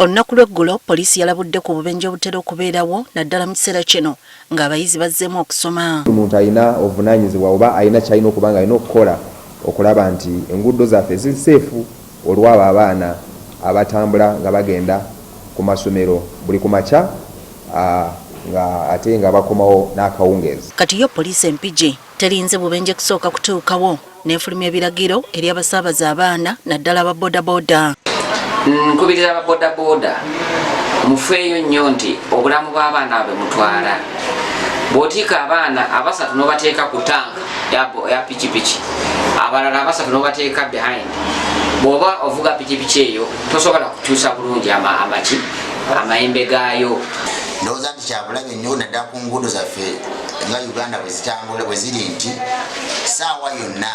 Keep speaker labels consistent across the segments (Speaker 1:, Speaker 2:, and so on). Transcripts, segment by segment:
Speaker 1: Olunaku lw'eggulo poliisi yalabudde ku bubenje obutera okubeerawo naddala mu kiseera kino ng'abayizi bazzeemu okusoma.
Speaker 2: Omuntu alina obuvunaanyizibwa oba alina kyalina okuba nga alina okukola okulaba nti enguudo zaffe ziri seefu olw'abo abaana abatambula nga bagenda ku masomero buli ku makya ate nga bakomawo n'akawungeezi.
Speaker 1: Kati yo poliisi empigi terinze bubenje kusooka kutuukawo n'efulumya ebiragiro eri abasaabaza abaana naddala aba bodaboda.
Speaker 3: Nkubiriza aba bodaboda mufeeyo nnyo nti obulamu bw'abaana bwe mutwala. Bw'otiika abaana abasatu n'obateeka ku tanka ya pikipiki, abalala abasatu n'obateeka behind, bw'oba ovuga pikipiki eyo tosobola kukyusa bulungi amayembe gaayo.
Speaker 4: Ndowooza nti kyabulabe nnyo naddala ku nguudo zaffe nga Uganda bwe zitambula bwe ziri nti ssaawa yonna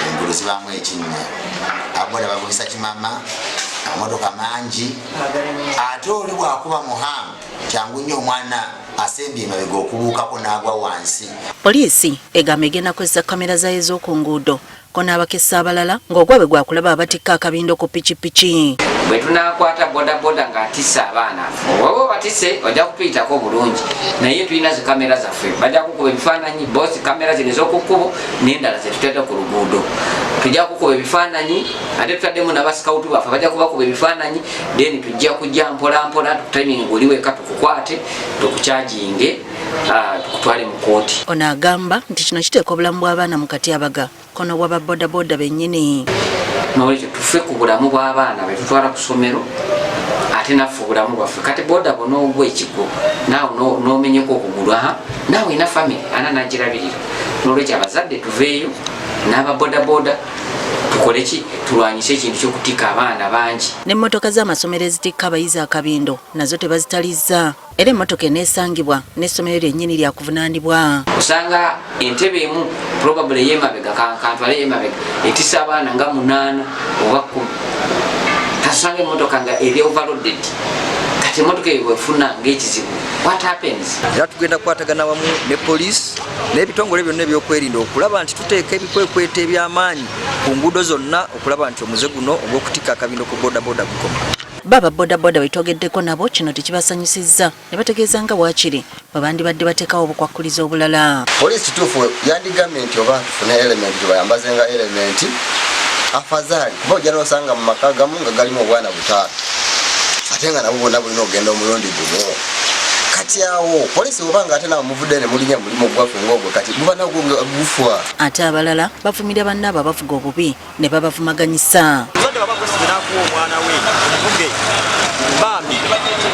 Speaker 4: enguudo zibaamu ekinnya. Aboda bavugisa kimama, amamotoka mangi, ate oli bw'akuba muhamu kyangu nnyo omwana asembye emabega okubuukako n'agwa wansi.
Speaker 1: Poliisi egamba egenda kozesa kamera zaayo ez'oku nguudo ko n'abakessa abalala ng'ogwabe gwakulaba abatikka akabindo ku pikipiki.
Speaker 3: Bwe tunaakwata bodaboda ng'atisse abaana oba batisse ojja kutuyitako bulungi, naye tulina zi kamera zaffe bajja kukuba ebifaananyi, bosi kamera zino ez'oku kkubo n'endala ze tutadde ku luguudo. Tujja kukuba ebifaananyi ate tutaddemu n'abasikawutu baffe bajja kubakuba ebifaananyi, then tujja kujja mpola mpola tukutayiminga oli weka tukukwate tukukyajinge tukutwale mu kooti.
Speaker 1: Ono agamba nti kino kiteeka obulamu bw'abaana mu katyabaga kono bw'aba bodaboda bennyini.
Speaker 3: N'olwekyo tufe ku bulamu bw'abaana be tutwala ku ssomero ate naffe obulamu bwaffe. Kati boda bw'onoogwa ekigo naawe n'omenyeko okugulu naawe ina famire ana n'agirabirira. N'olwekyo abazadde tuveeyo n'aba bodaboda tukole ki tulwanyise ekintu ky'okutikka abaana bangi. N'emmotoka
Speaker 1: z'amasomero ezitikka abayizi akabindo nazo tebazitalizza era emmotoka eneesangibwa n'essomero lyennyini lya kuvunaanibwa.
Speaker 3: Osanga entebe emu probably ey'emabega kantwale ey'emabega etissa abaana nga 8 oba 10. Kasanga emmotoka nga eri overloaded. Kati emmotoka eyo bwefuna ng'ekizibu what happens?
Speaker 5: Era tugenda kukwatagana wamu ne poliisi n'ebitongole byonna ebyokwerinda okulaba nti tuteeka ebikwekweto eby'amaanyi ku nguudo zonna okulaba nti omuze guno ogw'okutikka akabindo ku bodaboda gukoma.
Speaker 1: Baba bodaboda betwogeddeko nabo kino tekibasanyusizza ne bategeeza nga waakiri bwe bandibadde bateekawo obukwakkulizo obulala.
Speaker 4: Poliisi kituufu yandigambye nti oba tufune elementi tebayambaze nga elementi afazaali kuba ojja n'osanga mu maka gamu nga galimu obwana butaano ate nga nabo bonna bulina okugenda omulundi guno. Kati awo poliisi obanga ate nawe muvudde ne mulinya mulimu gwaffe ng'ogwo kati guba nagwo gufwa.
Speaker 1: Ate abalala bavumira bannaabwe abavuga obubi ne babavumaganyisa.
Speaker 6: Nakuwa omwana we omuvuge bambi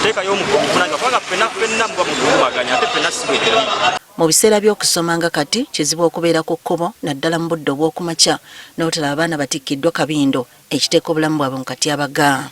Speaker 6: teekayo omukono kunanga kubanga ffenna muba mutulumaganya ate ffenna si bwe tuli.
Speaker 1: Mu biseera by'okusoma nga kati kizibu okubeera ku kkubo naddala mu budde obw'okumakya n'obutala abaana batikkiddwa kabindo ekiteeka obulamu bwabwe mu katyabaga.